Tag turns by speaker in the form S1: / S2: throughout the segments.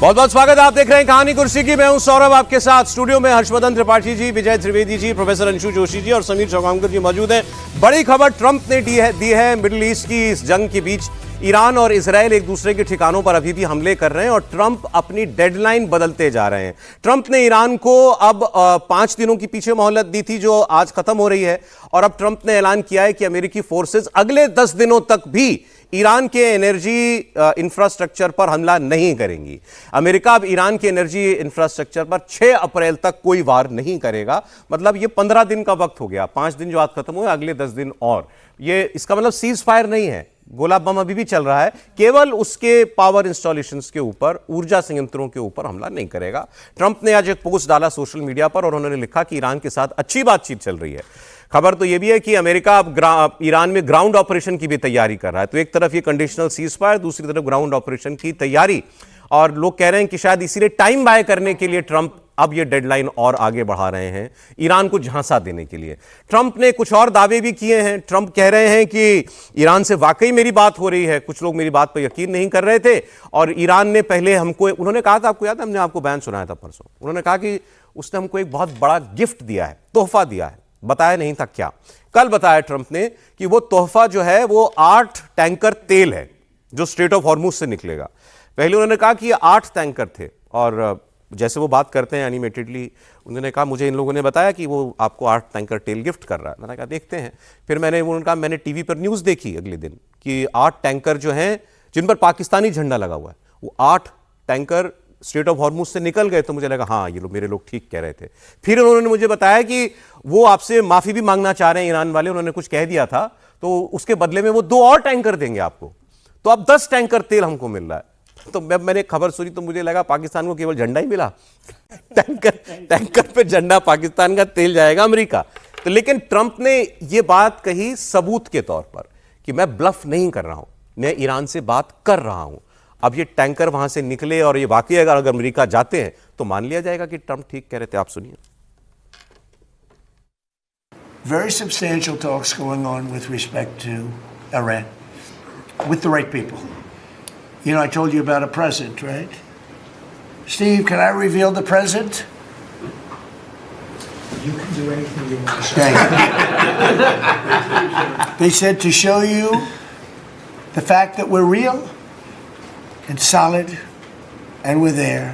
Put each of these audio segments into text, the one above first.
S1: बहुत बहुत स्वागत है। आप देख रहे हैं कहानी कुर्सी की। मैं हूं सौरभ, आपके साथ स्टूडियो में हर्षवर्धन त्रिपाठी जी, विजय त्रिवेदी जी, प्रोफेसर अंशु जोशी जी और समीर चौगांवकर जी मौजूद हैं। बड़ी खबर ट्रंप ने दी है मिडिल ईस्ट की इस जंग के बीच ईरान और इजरायल एक दूसरे के ठिकानों पर अभी भी हमले कर रहे हैं और ट्रंप अपनी डेडलाइन बदलते जा रहे हैं। ट्रंप ने ईरान को अब 5 दिनों की पीछे मोहलत दी थी जो आज खत्म हो रही है और अब ट्रंप ने ऐलान किया है कि अमेरिकी फोर्सेस अगले 10 दिनों तक भी ईरान के एनर्जी इंफ्रास्ट्रक्चर पर हमला नहीं करेंगी। अमेरिका अब ईरान के एनर्जी इंफ्रास्ट्रक्चर पर 6 अप्रैल तक कोई वार नहीं करेगा। मतलब ये 15 दिन का वक्त हो गया। 5 दिन जो आज खत्म हुए, अगले 10 दिन और। ये इसका मतलब सीज फायर नहीं है, गोला बम अभी भी चल रहा है, केवल उसके पावर इंस्टॉलेशंस के ऊपर, ऊर्जा संयंत्रों के ऊपर हमला नहीं करेगा। ट्रंप ने आज एक पोस्ट डाला सोशल मीडिया पर और उन्होंने लिखा कि ईरान के साथ अच्छी बातचीत चल रही है। खबर तो यह भी है कि अमेरिका अब ईरान में ग्राउंड ऑपरेशन की भी तैयारी कर रहा है। तो एक तरफ ये कंडीशनल सीज फायर, दूसरी तरफ ग्राउंड ऑपरेशन की तैयारी। और लोग कह रहे हैं कि शायद इसीलिए टाइम बाय करने के लिए ट्रंप अब ये डेडलाइन और आगे बढ़ा रहे हैं, ईरान को झांसा देने के लिए। ट्रंप ने कुछ और दावे भी किए हैं। ट्रंप कह रहे हैं कि ईरान से वाकई मेरी बात हो रही है। कुछ लोग मेरी बात पर यकीन नहीं कर रहे थे और ईरान ने पहले हमको, उन्होंने कहा था, आपको याद है, हमने आपको बयान सुनाया था परसों, उन्होंने कहा कि उसने हमको एक बहुत बड़ा गिफ्ट दिया है, तोहफा दिया है, बताया नहीं था क्या। कल बताया ट्रंप ने कि वो तोहफा जो है वो 8 टैंकर तेल है जो स्ट्रेट ऑफ हॉर्मुज से निकलेगा। पहले उन्होंने कहा कि ये 8 टैंकर थे और जैसे वो बात करते हैं एनिमेटेडली, उन्होंने कहा मुझे इन लोगों ने बताया कि वो आपको 8 टैंकर तेल गिफ्ट कर रहा है। मैंने कहा देखते हैं। फिर उन्होंने कहा मैंने टीवी पर न्यूज़ देखी अगले दिन कि 8 टैंकर जो हैं जिन पर पाकिस्तानी झंडा लगा हुआ है, वो 8 टैंकर स्ट्रेट ऑफ हॉर्मुज से निकल गए। तो मुझे लगा हाँ, ये लोग, मेरे लोग ठीक कह रहे थे। फिर उन्होंने मुझे बताया कि वो आपसे माफी भी मांगना चाह रहे हैं ईरान वाले, उन्होंने कुछ कह दिया था तो उसके बदले में वो 2 और टैंकर देंगे आपको। तो अब 10 टैंकर तेल हमको मिल रहा है। तो मैंने खबर सुनी तो मुझे लगा पाकिस्तान को केवल झंडा ही मिला, टैंकर पे झंडा पाकिस्तान का, तेल जाएगा अमेरिका। तो लेकिन ट्रंप ने यह बात कही सबूत के तौर पर कि मैं ब्लफ नहीं कर रहा हूं, मैं ईरान से बात कर रहा हूं। अब ये टैंकर वहां से निकले और ये वाकई अगर अमेरिका जाते हैं तो मान लिया जाएगा कि ट्रंप ठीक कह रहे थे। आप सुनिए।
S2: Very substantial talks going on with respect to Iran, with the right people. You know, I told you about a president, right? Steve, can I reveal the president?
S3: You can do anything you want to say.
S2: Thank you. They said to show you the fact that we're real and solid and we're there,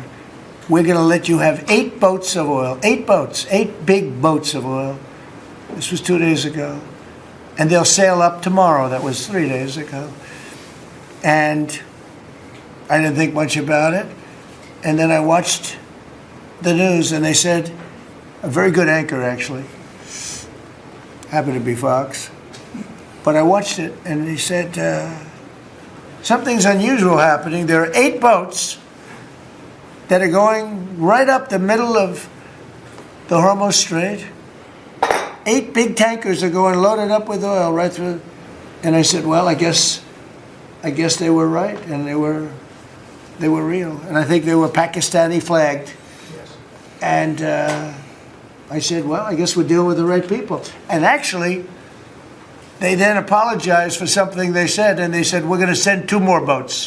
S2: we're going to let you have 8 boats of oil, 8 boats, 8 big boats of oil. This was 2 days ago. And they'll sail up tomorrow. That was 3 days ago. And I didn't think much about it. And then I watched the news and they said, a very good anchor actually, happened to be Fox, but I watched it and he said, something's unusual happening. There are 8 boats that are going right up the middle of the Hormuz Strait. 8 big tankers are going loaded up with oil right through. And I said, well, I guess they were right, and they were real. And I think they were Pakistani flagged.
S3: Yes.
S2: And I said, well, I guess we're dealing with the right people. And actually, they then apologized for something they said, and they said, we're going to send 2 more boats.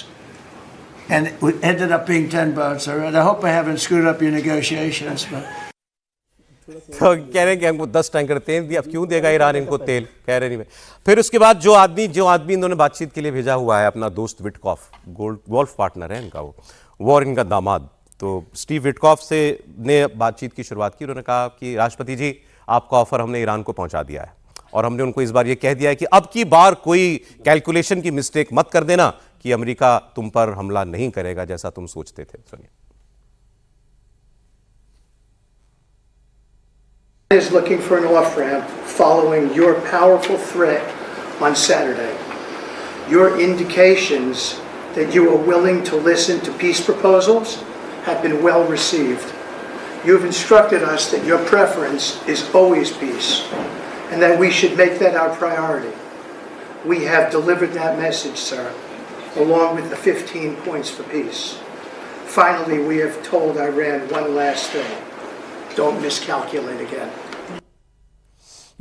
S2: And it ended up being 10 boats. All right. I hope I haven't screwed up your negotiations, but...
S1: तो कह रहे हैं कि हमको 10 tanker तेल दिया। अब क्यों देगा ईरान इनको तेल, कह रहे नहीं। फिर उसके बाद जो आदमी इन्होंने बातचीत के लिए भेजा हुआ है, अपना दोस्त विटकॉफ, गोल्फ पार्टनर है इनका, वो और इनका दामाद, तो स्टीव विटकॉफ से ने बातचीत की शुरुआत की। उन्होंने कहा कि राष्ट्रपति जी, आपका ऑफर हमने ईरान को पहुंचा दिया है और हमने उनको इस बार ये कह दिया है कि अब की बार कोई कैलकुलेशन की मिस्टेक मत कर देना कि अमेरिका तुम पर हमला नहीं करेगा जैसा तुम सोचते थे। सुनिए।
S4: Is looking for an off-ramp following your powerful threat on Saturday. Your indications that you are willing to listen to peace proposals have been well received. You have instructed us that your preference is always peace and that we should make that our priority. We have delivered that message, sir, along with the 15 points for peace. Finally, we have told Iran one last thing. Don't miscalculate again.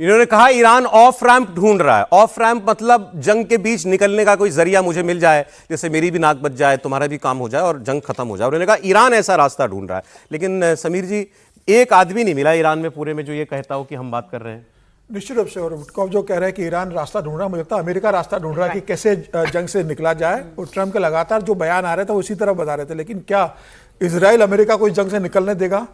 S1: इन्होंने कहा Iran off ramp ढूंढ रहा है। Off ramp मतलब जंग के बीच निकलने का कोई जरिया मुझे मिल जाए, जैसे मेरी भी नाक बच जाए, तुम्हारा भी काम हो जाए और जंग खत्म हो जाए। उन्होंने कहा ईरान ऐसा रास्ता ढूंढ रहा है। लेकिन समीर जी, एक आदमी नहीं मिला ईरान में पूरे में जो ये कहता हो कि हम बात कर रहे हैं।
S5: निश्चित रूप से। और वुडकॉफ जो कह रहे हैं कि ईरान रास्ता ढूंढ रहा है, मुझे लगता है अमेरिका रास्ता ढूंढ रहा है कि कैसे जंग से निकला जाए। और ट्रंप के लगातार जो बयान आ रहे थे वो इसी तरफ बता रहे थे। लेकिन क्या इजराइल अमेरिका को इस जंग से निकलने देगा?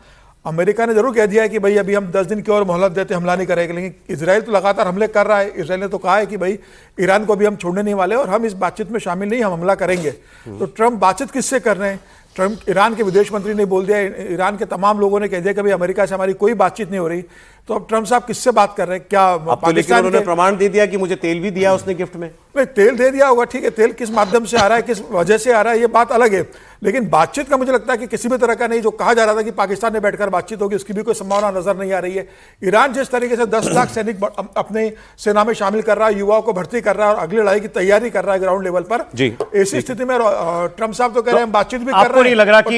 S5: अमेरिका ने जरूर कह दिया है कि भाई अभी हम 10 दिन की और मोहलत देते, हमला नहीं करेंगे। लेकिन इजराइल तो लगातार हमले कर रहा है। इजराइल ने तो कहा है कि भाई ईरान को भी हम छोड़ने नहीं वाले और हम इस बातचीत में शामिल नहीं, हम हमला करेंगे। तो ट्रंप बातचीत किससे कर रहे हैं? ट्रंप, ईरान के विदेश मंत्री ने बोल दिया, ईरान के तमाम लोगों ने कह दिया कि भाई अमेरिका से हमारी कोई बातचीत नहीं हो रही। तो अब ट्रंप साहब किससे बात कर रहे हैं? क्या
S1: पाकिस्तान? उन्होंने प्रमाण दे दिया कि मुझे तेल भी दिया उसने गिफ्ट में।
S5: नहीं, तेल दे दिया होगा, ठीक है। तेल किस माध्यम से आ रहा है, किस वजह से आ रहा है, ये बात अलग है। लेकिन बातचीत का मुझे लगता है कि किसी भी तरह का नहीं। जो कहा जा रहा था कि पाकिस्तान में बैठकर बातचीत होगी, उसकी भी कोई संभावना नजर नहीं आ रही है। ईरान जिस तरीके से 10 लाख सैनिक अपने सेना में शामिल कर रहा है, युवाओं को भर्ती कर रहा है और अगली लड़ाई की तैयारी कर रहा है ग्राउंड लेवल पर, ऐसी स्थिति में ट्रंप साहब तो कह रहे हैं बातचीत भी कर रहे हैं।
S1: आपको नहीं लग रहा कि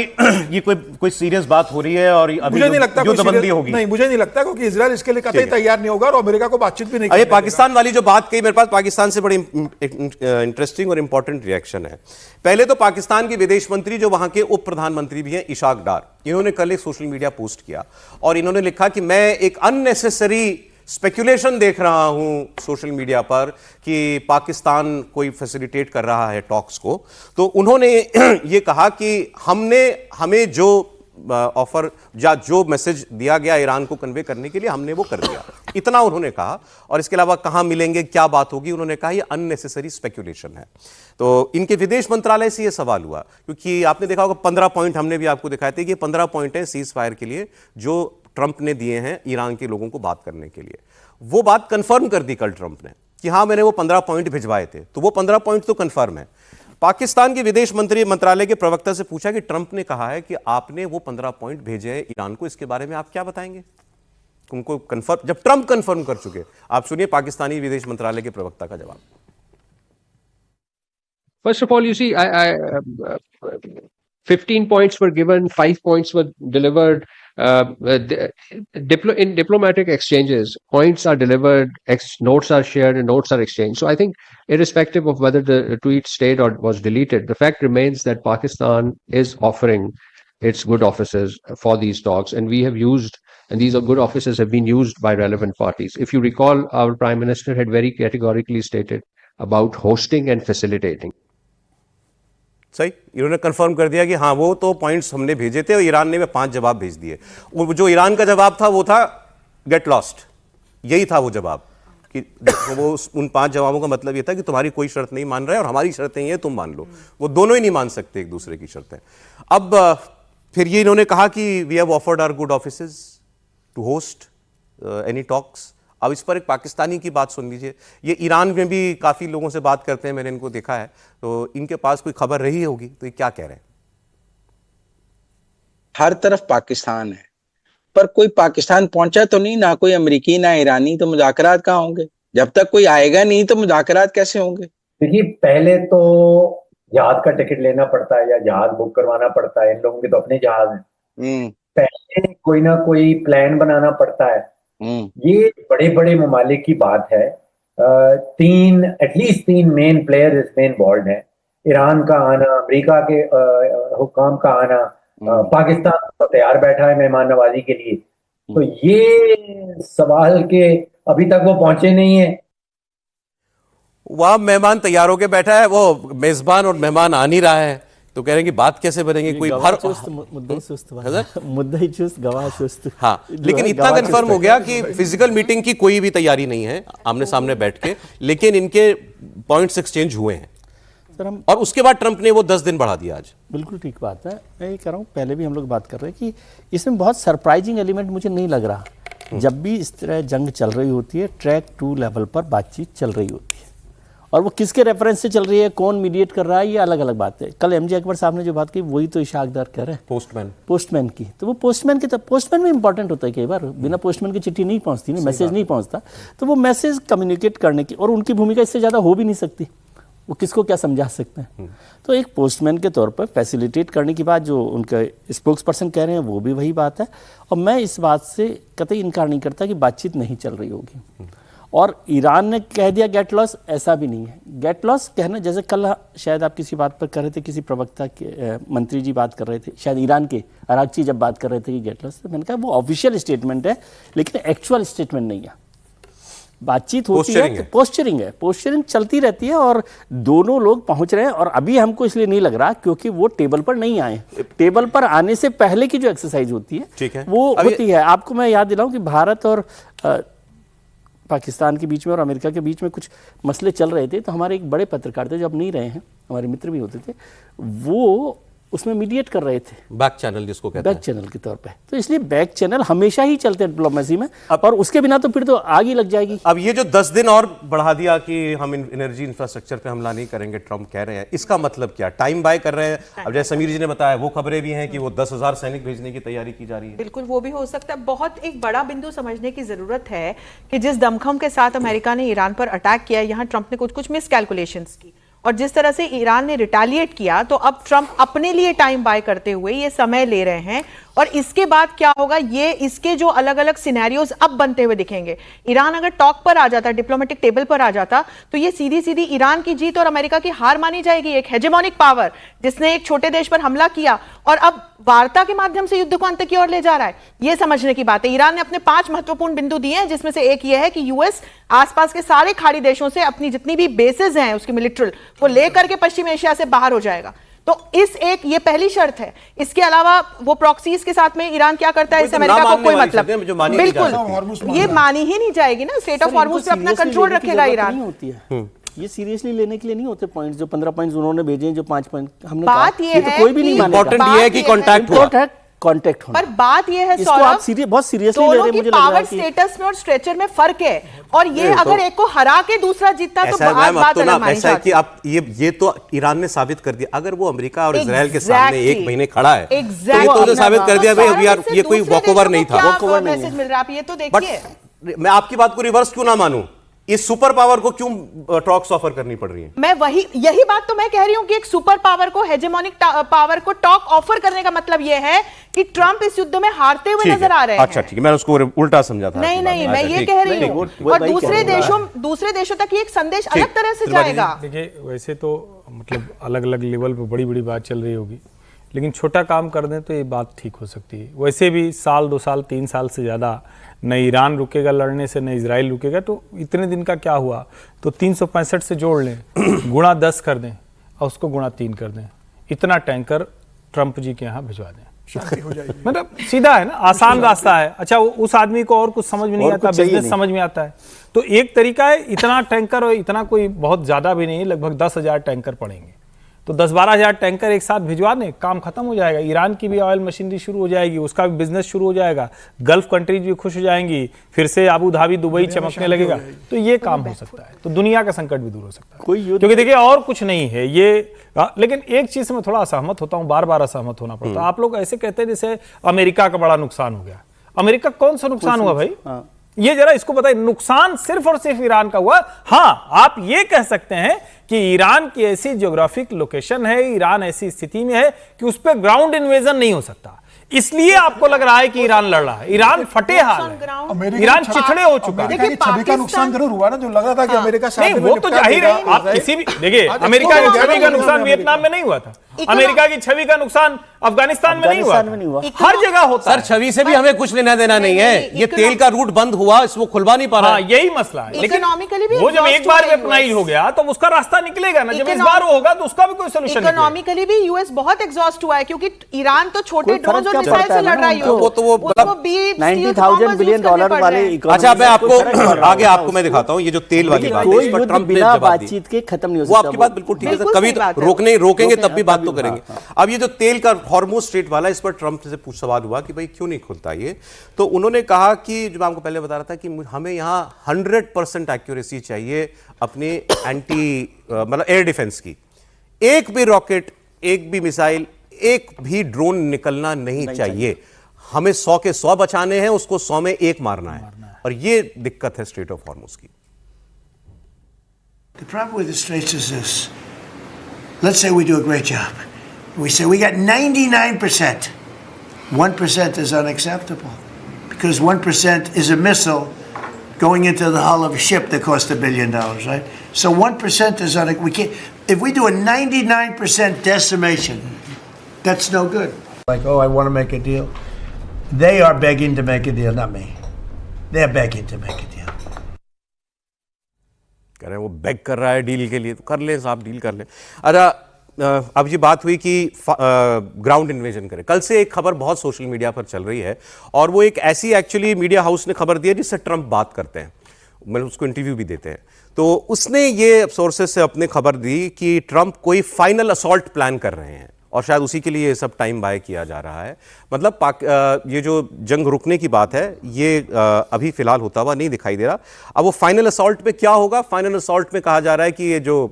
S1: ये कोई सीरियस बात हो रही है? और अभी
S5: मुझे नहीं लगता
S1: युद्धबंदी होगी।
S5: नहीं, मुझे नहीं लगता, क्योंकि इजराइल इसके लिए कतई तैयार नहीं होगा और अमेरिका को बातचीत भी नहीं करेगा।
S1: पाकिस्तान वाली जो बात कही, मेरे पास पाकिस्तान से बड़ी इंटरेस्टिंग और इंपॉर्टेंट रिएक्शन है। पहले तो पाकिस्तान के विदेश मंत्री जो वहां के उप प्रधानमंत्री भी हैं, इशाक डार, इन्होंने कल एक सोशल मीडिया पोस्ट किया और इन्होंने लिखा कि मैं एक अननेसेसरी स्पेकुलेशन देख रहा हूं सोशल मीडिया पर कि पाकिस्तान कोई फैसिलिटेट कर रहा है टॉक्स को। तो उन्होंने ये कहा कि हमें जो ऑफर या जो मैसेज दिया गया ईरान को कन्वे करने के लिए, हमने वो कर दिया, इतना उन्होंने कहा। और इसके अलावा कहां मिलेंगे, क्या बात होगी, उन्होंने कहा ये अननेसेसरी स्पेकुलेशन है। तो इनके विदेश मंत्रालय से ये सवाल हुआ, क्योंकि आपने देखा होगा 15 पॉइंट हमने भी आपको दिखाए थे कि 15 पॉइंट है सीज फायर के लिए जो ट्रंप ने दिए हैं ईरान के लोगों को बात करने के लिए। वो बात कंफर्म कर दी कल ट्रंप ने कि हाँ, मैंने वो 15 पॉइंट भिजवाए थे, तो वो 15 पॉइंट तो कंफर्म है। पाकिस्तान के विदेश मंत्रालय के प्रवक्ता से पूछा कि ट्रंप ने कहा है कि आपने वो 15 पॉइंट भेजे हैं ईरान को, इसके बारे में आप क्या बताएंगे? उनको कंफर्म, जब ट्रंप कंफर्म कर चुके। आप सुनिए पाकिस्तानी विदेश मंत्रालय के प्रवक्ता का जवाब।
S6: First of all, you see, 15 points were given, 5 points were delivered. In diplomatic exchanges, points are delivered, notes are shared, and notes are exchanged. So I think, irrespective of whether the tweet stayed or was deleted, the fact remains that Pakistan is offering its good offices for these talks, and we have used, and these are good offices have been used by relevant parties. If you recall, our Prime Minister had very categorically stated about hosting and facilitating.
S1: सही, इन्होंने confirm कर दिया कि हाँ, वो तो points हमने भेजे थे और ईरान ने 5 जवाब भेज दिए। वो जो ईरान का जवाब था वो था गेट लॉस्ट, यही था वो जवाब कि वो उन 5 जवाबों का मतलब ये था कि तुम्हारी कोई शर्त नहीं मान रहा है और हमारी शर्तें ये तुम मान लो। वो दोनों ही नहीं मान सकते एक दूसरे की शर्तें। अब फिर ये इन्होंने कहा कि we have offered our good offices to host any talks. अब इस पर एक पाकिस्तानी की बात सुन लीजिए। ये ईरान में भी काफ़ी लोगों से बात करते हैं, मैंने इनको देखा है, तो इनके पास कोई खबर रही होगी, तो ये क्या कह रहे हैं?
S7: हर तरफ पाकिस्तान है, पर कोई पाकिस्तान पहुंचा तो नहीं, ना कोई अमेरिकी ना ईरानी, तो मुज़ाकरात कहाँ होंगे? जब तक कोई आएगा नहीं तो मुज़ाकरात कैसे होंगे?
S8: देखिए, पहले तो जहाज का टिकट लेना पड़ता है या जहाज बुक करवाना पड़ता है। इन लोगों के तो अपने जहाज हैं। पहले कोई ना कोई प्लान बनाना पड़ता है। ये बड़े बड़े ममालिक की बात है। एटलीस्ट तीन मेन प्लेयर इसमें इन्वॉल्व हैं। ईरान का आना, अमेरिका के हुक्काम का आना, पाकिस्तान तो तैयार बैठा है मेहमान नवाजी के लिए। तो ये सवाल के अभी तक वो पहुंचे नहीं है।
S1: वहां मेहमान तैयार होके बैठा है, वो मेजबान और मेहमान आ नहीं रहा है, तो कह रहे हैं कि बात कैसे बनेगी? कोई
S9: मुद्दा ही चुस्त, गवाह चुस्त।
S1: हाँ, लेकिन इतना कंफर्म हो गया कि फिजिकल मीटिंग की कोई भी तैयारी नहीं है आमने सामने बैठ के, लेकिन इनके पॉइंट्स एक्सचेंज हुए हैं सर। और उसके बाद ट्रंप ने वो 10 दिन बढ़ा दिया आज।
S9: बिल्कुल ठीक बात है। मैं ये कह रहा हूँ, पहले भी हम लोग बात कर रहे हैं कि इसमें बहुत सरप्राइजिंग एलिमेंट मुझे नहीं लग रहा। जब भी इस तरह जंग चल रही होती है, ट्रैक 2 लेवल पर बातचीत चल रही होती है, और वो किसके रेफरेंस से चल रही है, कौन मीडिएट कर रहा है, ये अलग अलग बात है। कल एमजे अकबर साहब ने जो बात की, वही तो इशाक डार कह रहे हैं, पोस्टमैन की। तो वो पोस्टमैन भी इंपॉर्टेंट होता है। कई बार बिना पोस्टमैन की चिट्ठी नहीं पहुंचती, मैसेज नहीं पहुंचता। तो वो मैसेज कम्युनिकेट करने की, और उनकी भूमिका इससे ज़्यादा हो भी नहीं सकती। वो किसको क्या समझा सकते हैं? तो एक पोस्टमैन के तौर पर फैसिलिटेट करने की बात जो उनका स्पोक्स पर्सन कह रहे हैं वो भी वही बात है, और मैं इस बात से कतई इनकार नहीं करता कि बातचीत नहीं चल रही होगी। और ईरान ने कह दिया गेट लॉस, ऐसा भी नहीं है। गेट लॉस कहना, जैसे कल शायद आप किसी बात पर कर रहे थे, किसी प्रवक्ता के मंत्री जी बात कर रहे थे, शायद ईरान के अरागची जब बात कर रहे थे कि गेट लॉस, तो मैंने कहा वो ऑफिशियल स्टेटमेंट है लेकिन एक्चुअल स्टेटमेंट नहीं है। बातचीत होती है, पोस्चरिंग है, पोस्चरिंग चलती रहती है और दोनों लोग पहुंच रहे हैं। और अभी हमको इसलिए नहीं लग रहा क्योंकि वो टेबल पर नहीं आए। टेबल पर आने से पहले की जो एक्सरसाइज होती है,
S1: ठीक है,
S9: वो होती है। आपको मैं याद दिलाऊं कि भारत और पाकिस्तान के बीच में और अमेरिका के बीच में कुछ मसले चल रहे थे, तो हमारे एक बड़े पत्रकार थे जो अब नहीं रहे हैं, हमारे मित्र भी होते थे, वो उसमें मीडिएट कर रहे थे,
S1: बैक चैनल जिसको कहते हैं,
S9: बैक चैनल के तौर पे। तो इसलिए बैक चैनल हमेशा ही चलते हैं डिप्लोमेसी में, और उसके बिना तो फिर तो आग ही लग जाएगी।
S1: अब ये जो 10 दिन और बढ़ा दिया कि हम एनर्जी इंफ्रास्ट्रक्चर पे हमला नहीं करेंगे, ट्रंप कह रहे हैं, इसका मतलब क्या? टाइम बाय कर रहे हैं? अब जैसे समीर जी ने बताया, वो खबरें भी हैं कि वो 10,000 सैनिक भेजने की तैयारी की जा रही है।
S10: बिल्कुल, वो भी हो सकता है। बहुत एक बड़ा बिंदु समझने की जरूरत है कि जिस दमखम के साथ अमेरिका ने ईरान पर अटैक किया, यहाँ ट्रंप ने कुछ मिस कैलकुलेशंस की, और जिस तरह से ईरान ने रिटेलिएट किया, तो अब ट्रंप अपने लिए टाइम बाय करते हुए ये समय ले रहे हैं। और इसके बाद क्या होगा, ये इसके जो अलग अलग सिनेरियोज अब बनते हुए दिखेंगे। ईरान अगर टॉक पर आ जाता, डिप्लोमेटिक टेबल पर आ जाता, तो ये सीधी सीधी ईरान की जीत और अमेरिका की हार मानी जाएगी। एक हेजेमोनिक पावर जिसने एक छोटे देश पर हमला किया और अब वार्ता के माध्यम से युद्ध को अंत की ओर ले जा रहा है, ये समझने की बात है। ईरान ने अपने 5 महत्वपूर्ण बिंदु दिए हैं, जिसमें से एक ये है कि यूएस आसपास के सारे खाड़ी देशों से अपनी जितनी भी बेसेस हैं उसकी मिलिट्री, वो लेकर के पश्चिम एशिया से बाहर हो जाएगा। तो इस एक ये पहली शर्त है। इसके अलावा वो प्रॉक्सीज के साथ में ईरान क्या करता है, इससे अमेरिका को कोई मतलब बिल्कुल ये मानी ही नहीं जाएगी ना। स्टेट ऑफ हॉर्मुज पे अपना कंट्रोल रखेगा ईरान।
S9: होती है ये सीरियसली लेने के लिए नहीं होते पॉइंट्स, जो 15 पॉइंट्स उन्होंने भेजे हैं, जो 5 पॉइंट हमने
S10: बात ये
S9: तो कोई भी नहीं मानेगा।
S1: इंपॉर्टेंट ये है कि कांटेक्ट हुआ,
S9: कांटेक्ट होना।
S10: पर बात ये है
S9: इसको आप बहुत सीरियसली ले रहे हैं, मुझे लग रहा है
S10: पावर स्टेटस में और स्ट्रेचर में फर्क है, और ये अगर एक को हरा के दूसरा जीतता तो बात अलग मानी
S1: ऐसा है कि आप ये तो ईरान ने साबित कर दिया। अगर वो अमेरिका और इजराइल के सामने 1 महीने खड़ा है, तो ये तो साबित कर दिया भाई अब यार ये कोई वॉकओवर नहीं था।
S10: वॉकओवर मैसेज मिल रहा है, आप ये तो देखिए।
S1: मैं आपकी बात को रिवर्स क्यों ना मानूं? इस सुपर पावर को क्यों टॉक्स ऑफर करनी पड़ रही है?
S10: मैं यही बात तो मैं कह रही हूं कि एक सुपर पावर को, हेजेमोनिक पावर को टॉक ऑफर करने का मतलब यह है कि ट्रंप इस युद्ध में हारते हुए नजर आ रहे हैं।
S1: अच्छा ठीक है, मैं उसको उल्टा समझा था।
S10: नहीं, मैं ये कह रही हूं, और दूसरे देशों तक ये एक संदेश अलग तरह से जाएगा।
S11: देखिए, वैसे तो मतलब अलग अलग लेवल पे बड़ी बड़ी बात चल रही होगी, लेकिन छोटा काम कर दें तो ये बात ठीक हो सकती है। वैसे भी साल 2 साल 3 साल से ज़्यादा न ईरान रुकेगा लड़ने से, न इजराइल रुकेगा, तो इतने दिन का क्या हुआ? तो 365 से जोड़ लें, गुणा 10 कर दें और उसको गुणा 3 कर दें, इतना टैंकर ट्रंप जी के यहाँ भिजवा दें, मतलब सीधा है ना, आसान रास्ता है। अच्छा, उस आदमी को और कुछ समझ में नहीं आता, बिजनेस समझ में आता है, तो एक तरीका है। इतना टैंकर, और इतना कोई बहुत ज्यादा भी नहीं है, लगभग 10,000 टैंकर पड़ेंगे, तो 10-12 हज़ार टैंकर एक साथ भिजवा दें, काम खत्म हो जाएगा। ईरान की भी ऑयल मशीनरी शुरू हो जाएगी, उसका भी बिजनेस शुरू हो जाएगा, गल्फ कंट्रीज भी खुश हो जाएंगी, फिर से अबू धाबी दुबई चमकने लगेगा, तो ये काम हो सकता है, तो दुनिया का संकट भी दूर हो सकता है। क्योंकि देखिए और कुछ नहीं है ये। लेकिन एक चीज से मैं थोड़ा असहमत होता हूँ, बार बार असहमत होना पड़ता है। आप लोग ऐसे कहते हैं जैसे अमेरिका का बड़ा नुकसान हो गया। अमेरिका कौन सा नुकसान हुआ भाई? ये जरा इसको बताइए। नुकसान सिर्फ और सिर्फ ईरान का हुआ। हाँ, आप ये कह सकते हैं कि ईरान की ऐसी ज्योग्राफिक लोकेशन है, ईरान ऐसी स्थिति में है कि उस पर ग्राउंड इन्वेजन नहीं हो सकता, इसलिए आपको लग रहा है कि ईरान लड़ रहा है। ईरान फटे हाल है, ईरान चिथड़े हो चुका है।
S5: छवि का नुकसान जरूर हुआ ना, जो लग रहा था कि अमेरिका
S11: नहीं, वो तो जाहिर है। आप किसी भी देखिए, अमेरिका की छवि का नुकसान वियतनाम में नहीं हुआ था, अमेरिका की छवि का नुकसान अफगानिस्तान में नहीं हुआ, हर जगह होता है।
S1: सर, छवि से भी हमें कुछ लेना देना नहीं है। ये तेल का रूट बंद हुआ, इसको खुलवा नहीं पा रहा।
S11: यही मसला है। लेकिन वो जब एक बार वेपनाइज हो गया तो उसका रास्ता निकलेगा ना, जब इस बार होगा तो उसका भी कोई सोल्यूशन नहीं।
S10: इकोनॉमिकली भी यूएस बहुत एग्जॉस्ट हुआ है, क्योंकि ईरान तो छोटे ड्रोन और मिसाइल से लड़ रहा है।
S1: वो मतलब
S9: 90,000 बिलियन डॉलर वाले।
S1: अच्छा, मैं आपको आगे आपको मैं दिखाता हूँ ये जो तेल वाली बात है, इस पर ट्रंप ने जवाब दिया।
S9: बातचीत के खत्म नहीं हो सकता।
S1: वो आपकी बात बिल्कुल ठीक है सर, कभी रोकेंगे तब भी बात तो करेंगे। अब ये जो तेल का हॉर्मुज स्ट्रेट वाला, इस पर ट्रंप से सवाल हुआ कि भाई क्यों नहीं खुलता ये, तो उन्होंने कहा कि जो मैं आपको पहले बता रहा था कि हमें यहाँ 100% एक्यूरेसी चाहिए अपनी मतलब एयर डिफेंस की। एक भी रॉकेट, एक भी मिसाइल, एक भी ड्रोन निकलना नहीं चाहिए। हमें 100 के 100 बचाने हैं, उसको 100 में 1 मारना है, और ये दिक्कत है स्ट्रेट ऑफ हॉर्मुज की।
S2: The problem with the Straits is this. Let's say we do a great job. We say we got 99%. 1% is unacceptable because 1% is a missile going into the hull of a ship that cost $1 billion, right? So 1% is we can't. If we do a 99% decimation, that's no good. Like, oh, I want to make a deal. They are begging to make a deal, not me. They're begging to make a deal.
S1: कह रहे हैं वो bag कर रहा है deal के लिए, तो कर ले साहब, डील कर ले। अच्छा, अब ये बात हुई कि ग्राउंड इन्वेजन करें। कल से एक खबर बहुत सोशल मीडिया पर चल रही है और वो एक ऐसी एक्चुअली मीडिया हाउस ने खबर दी है जिससे ट्रंप बात करते हैं, मतलब उसको इंटरव्यू भी देते हैं। तो उसने ये सोर्सेस से अपने खबर दी कि ट्रंप कोई फाइनल असॉल्ट प्लान कर रहे हैं और शायद उसी के लिए ये सब टाइम बाय किया जा रहा है। मतलब ये जो जंग रुकने की बात है ये अभी फिलहाल होता हुआ नहीं दिखाई दे रहा। अब वो फाइनल असॉल्ट पे क्या होगा? फाइनल असॉल्ट में कहा जा रहा है कि ये जो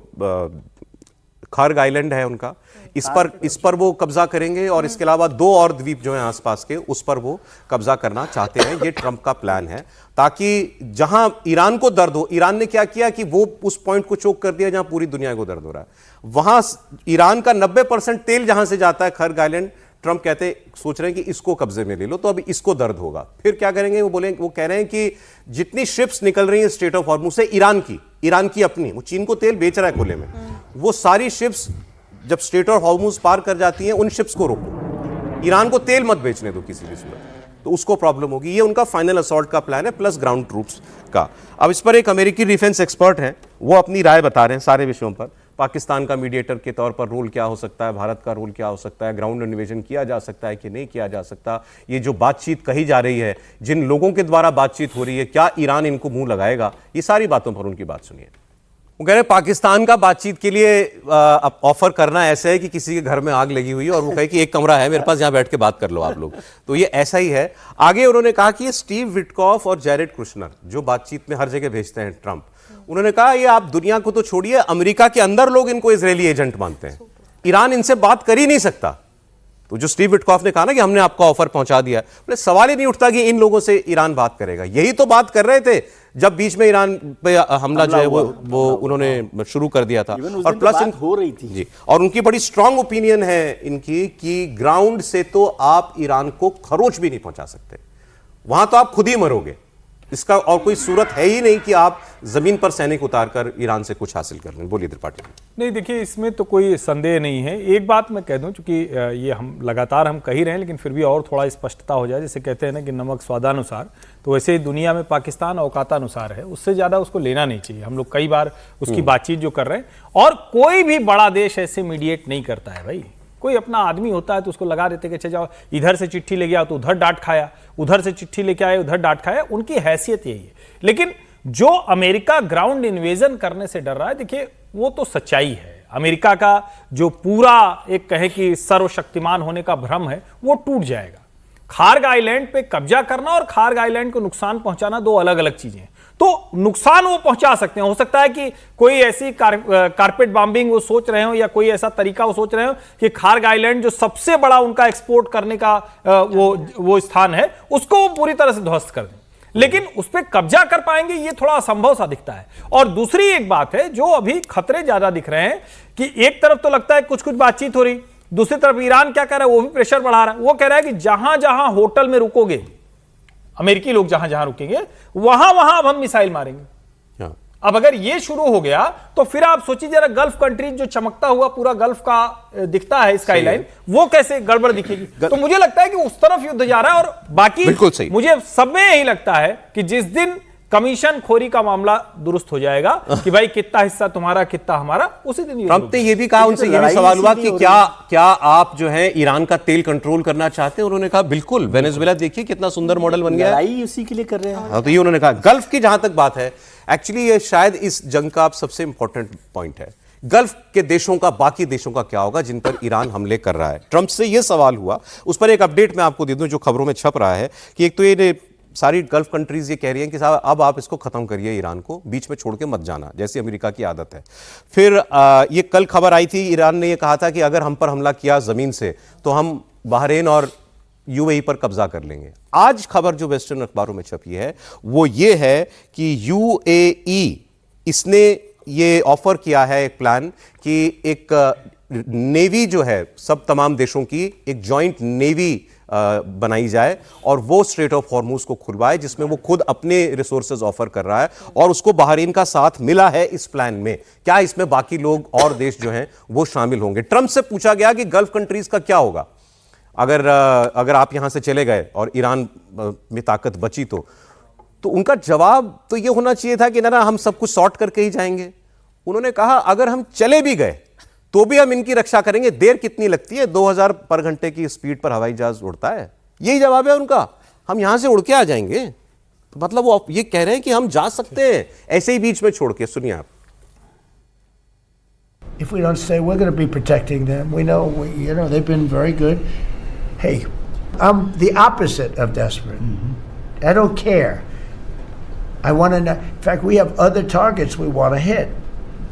S1: खर्ग आइलैंड है उनका, इस पर वो कब्जा करेंगे और इसके अलावा 2 और द्वीप जो हैं आसपास के, उस पर वो कब्जा करना चाहते हैं। ये ट्रंप का प्लान है ताकि जहां ईरान को दर्द हो, ईरान ने क्या किया कि वो उस पॉइंट को चोक कर दिया जहां पूरी दुनिया को दर्द हो रहा है। वहां ईरान का 90% तेल जहां से जाता है खर्ग आइलैंड, ट्रंप सोच रहे हैं कि इसको कब्जे में ले लो, तो अभी इसको दर्द होगा। फिर क्या करेंगे? वो कह रहे हैं कि जितनी शिप्स निकल रही हैं स्ट्रेट ऑफ हॉर्मुज से, ईरान की अपनी, वो चीन को तेल बेच रहा है खुले में, वो सारी शिप्स जब स्ट्रेट ऑफ हॉर्मुज पार कर जाती हैं, उन शिप्स को रोको, ईरान को तेल मत बेचने दो किसी भी सूरत, तो उसको प्रॉब्लम होगी। ये उनका फाइनल असॉल्ट का प्लान है, प्लस ग्राउंड ट्रूप्स का। अब इस पर एक अमेरिकी डिफेंस एक्सपर्ट हैं, वो अपनी राय बता रहे हैं सारे विषयों पर। पाकिस्तान का मीडिएटर के तौर पर रोल क्या हो सकता है, भारत का रोल क्या हो सकता है, ग्राउंड इन्वेजन किया जा सकता है कि नहीं किया जा सकता, ये जो बातचीत कही जा रही है, जिन लोगों के द्वारा बातचीत हो रही है, क्या ईरान इनको मुंह लगाएगा, ये सारी बातों पर उनकी बात सुनिए। वो कह रहे हैं पाकिस्तान का बातचीत के लिए ऑफर करना ऐसा है कि किसी के घर में आग लगी हुई है और वो कहे कि एक कमरा है मेरे पास, यहाँ बैठ के बात कर लो आप लोग, तो ये ऐसा ही है। आगे उन्होंने कहा कि ये स्टीव विटकॉफ और जेरेड कुशनर जो बातचीत में हर जगह भेजते हैं ट्रंप, उन्होंने कहा ये आप दुनिया को तो छोड़िए, अमेरिका के अंदर लोग इनको इजरायली एजेंट मानते हैं, ईरान इनसे बात कर ही नहीं सकता। तो जो स्टीव विटकॉफ ने कहा ना कि हमने आपका ऑफर पहुंचा दिया, बोले सवाल ही नहीं उठता कि इन लोगों से ईरान बात करेगा। यही तो बात कर रहे थे जब बीच में ईरान पे हमला जो है वो उन्होंने शुरू कर दिया था। और प्लस
S9: हो रही थी
S1: जी, और उनकी बड़ी स्ट्रांग ओपिनियन है इनकी कि ग्राउंड से तो आप ईरान को खरोच भी नहीं पहुंचा सकते, वहां तो आप खुद ही मरोगे, इसका और कोई सूरत है ही नहीं कि आप जमीन पर सैनिक उतारकर ईरान से कुछ हासिल कर लें। बोलिए त्रिपाठी।
S11: नहीं, देखिए इसमें तो कोई संदेह नहीं है। एक बात मैं कह दूं, चूंकि ये हम लगातार कह ही रहे हैं, लेकिन फिर भी और थोड़ा स्पष्टता हो जाए। जैसे कहते हैं ना कि नमक स्वादानुसार, तो वैसे ही दुनिया में पाकिस्तान औकातानुसार है, उससे ज्यादा उसको लेना नहीं चाहिए। हम लोग कई बार उसकी बातचीत जो कर रहे हैं, और कोई भी बड़ा देश ऐसे मीडिएट नहीं करता है भाई। कोई अपना आदमी होता है तो उसको लगा देते कि अच्छा जाओ इधर से चिट्ठी लेके आओ तो उधर डांट खाया, उधर से चिट्ठी लेके आए उधर डांट खाया। उनकी हैसियत यही है। लेकिन जो अमेरिका ग्राउंड इन्वेजन करने से डर रहा है, देखिए वो तो सच्चाई है। अमेरिका का जो पूरा एक कहे कि सर्वशक्तिमान होने का भ्रम है वो टूट जाएगा। खार्ग आइलैंड पे कब्जा करना और खार्ग आइलैंड को नुकसान पहुंचाना दो अलग अलग चीजें हैं। तो नुकसान वो पहुंचा सकते हैं, हो सकता है कि कोई ऐसी कारपेट बॉम्बिंग वो सोच रहे हो या कोई ऐसा तरीका वो सोच रहे हो कि खार्ग आइलैंड जो सबसे बड़ा उनका एक्सपोर्ट करने का वो स्थान है, उसको वो पूरी तरह से ध्वस्त कर दें। लेकिन उस पर कब्जा कर पाएंगे ये थोड़ा असंभव सा दिखता है। और दूसरी एक बात है जो अभी खतरे ज्यादा दिख रहे हैं कि एक तरफ तो लगता है कुछ कुछ बातचीत हो रही, दूसरी तरफ ईरान क्या कर रहा है, वो भी प्रेशर बढ़ा रहा है। वो कह रहा है कि जहां जहां होटल में रुकोगे, अमेरिकी लोग जहां जहां रुकेंगे वहां वहां अब हम मिसाइल मारेंगे। अब अगर ये शुरू हो गया तो फिर आप सोचिए जरा, गल्फ कंट्रीज जो चमकता हुआ पूरा गल्फ का दिखता है स्काईलाइन, वो कैसे गड़बड़ दिखेगी। तो मुझे लगता है कि उस तरफ युद्ध जा रहा है। और बाकी मुझे सब में यही लगता है कि जिस दिन कमीशन खोरी का मामला दुरुस्त हो जाएगा कि भाई कितना हिस्सा तुम्हारा कितना हमारा, उसी दिन
S1: ट्रंप ने ये भी कहा, उनसे ये भी सवाल हुआ कि क्या आप जो है ईरान का तेल कंट्रोल करना चाहते हैं। उन्होंने कहा बिल्कुल, वेनेजुएला देखिए कितना सुंदर मॉडल बन गया है,
S9: लड़ाई उसी के लिए कर रहे हैं।
S1: हाँ, तो ये उन्होंने कहा। गल्फ की जहां तक बात है, एक्चुअली ये शायद इस जंग का सबसे इंपॉर्टेंट पॉइंट है। गल्फ के देशों का, बाकी देशों का क्या होगा जिन पर ईरान हमले कर रहा है। ट्रंप से यह सवाल हुआ, उस पर एक अपडेट मैं आपको दे दूं जो खबरों में छप रहा है कि एक तो ये सारी गल्फ कंट्रीज ये कह रही हैं कि साहब अब आप इसको खत्म करिए, ईरान को बीच में छोड़ के मत जाना, जैसी अमेरिका की आदत है। फिर ये कल खबर आई थी, ईरान ने ये कहा था कि अगर हम पर हमला किया जमीन से तो हम बहरीन और यूएई पर कब्जा कर लेंगे। आज खबर जो वेस्टर्न अखबारों में छपी है वो ये है कि यूएई इसने ये ऑफर किया है एक प्लान कि एक नेवी जो है सब तमाम देशों की एक जॉइंट नेवी बनाई जाए और वो स्ट्रेट ऑफ हॉर्मूज को खुलवाए, जिसमें वो खुद अपने रिसोर्सेज ऑफर कर रहा है और उसको बहरीन का साथ मिला है इस प्लान में। क्या इसमें बाकी लोग और देश जो हैं वो शामिल होंगे? ट्रंप से पूछा गया कि गल्फ कंट्रीज का क्या होगा अगर आप यहां से चले गए और ईरान में ताकत बची तो उनका जवाब तो ये होना चाहिए था कि ना हम सब कुछ सॉर्ट करके ही जाएंगे। उन्होंने कहा अगर हम चले भी गए तो भी हम इनकी रक्षा करेंगे। देर कितनी लगती है? 2000 पर घंटे की स्पीड पर हवाई जहाज उड़ता है। यही जवाब है उनका, हम यहां से उड़ के आ जाएंगे। तो मतलब वो ये कह रहे हैं कि हम जा सकते हैं ऐसे ही बीच में छोड़ के। सुनिए आप।
S2: If we don't stay, we're going to be protecting them. We know, they've been very good. Hey, I'm the opposite of desperate. I don't care. I want to know. In fact, we have other targets we want to hit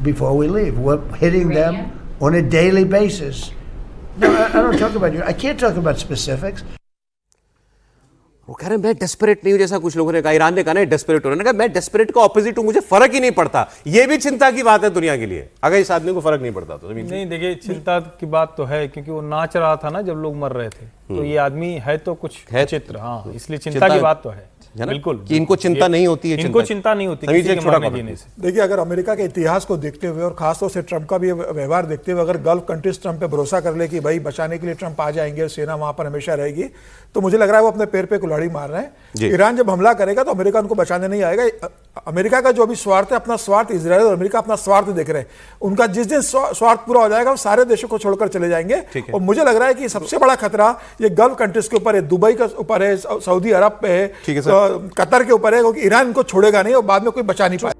S2: before we leave. We're hitting them on a daily basis. No, I don't talk about you. I can't talk about specifics.
S1: वो कह रहे हैं मैं desperate नहीं हूं, जैसा कुछ लोगों ने कहा। ईरान ने कहा नहीं डेस्परेट हो रहा है। कहा मैं डेस्परेट का ऑपोजिट हूं, मुझे फर्क ही नहीं पड़ता। ये भी चिंता की बात है दुनिया के लिए, अगर इस आदमी को फर्क नहीं पड़ता तो।
S11: नहीं देखिए, चिंता की बात तो है क्योंकि वो नाच रहा था ना जब लोग मर रहे थे, तो ये आदमी है तो कुछ चित्र, हाँ, इसलिए चिंता की बात तो है बिल्कुल
S1: कि इनको चिंता नहीं होती है।
S11: इनको चिंता नहीं होती किसी के मरने जीने से।
S5: देखिए, अगर अमेरिका के इतिहास को देखते हुए और खासतौर से ट्रंप का भी व्यवहार देखते हुए अगर गल्फ कंट्रीज ट्रंप पे भरोसा कर ले कि भाई बचाने के लिए ट्रंप आ जाएंगे और सेना वहां पर हमेशा रहेगी, तो मुझे लग रहा है वो अपने पैर पे कुल्हाड़ी मार रहे हैं। ईरान जब हमला करेगा तो अमेरिका उनको बचाने नहीं आएगा। अमेरिका का जो अभी स्वार्थ है, अपना स्वार्थ, इजराइल और अमेरिका अपना स्वार्थ देख रहे हैं। उनका जिस दिन स्वार्थ पूरा हो जाएगा वो सारे देशों को छोड़कर चले जाएंगे। और मुझे लग रहा है कि सबसे बड़ा खतरा ये गल्फ कंट्रीज के ऊपर है, दुबई के ऊपर है, सऊदी अरब पे है, कतर के ऊपर है, क्योंकि ईरान इनको छोड़ेगा नहीं और बाद में कोई बचा नहीं पाएगा।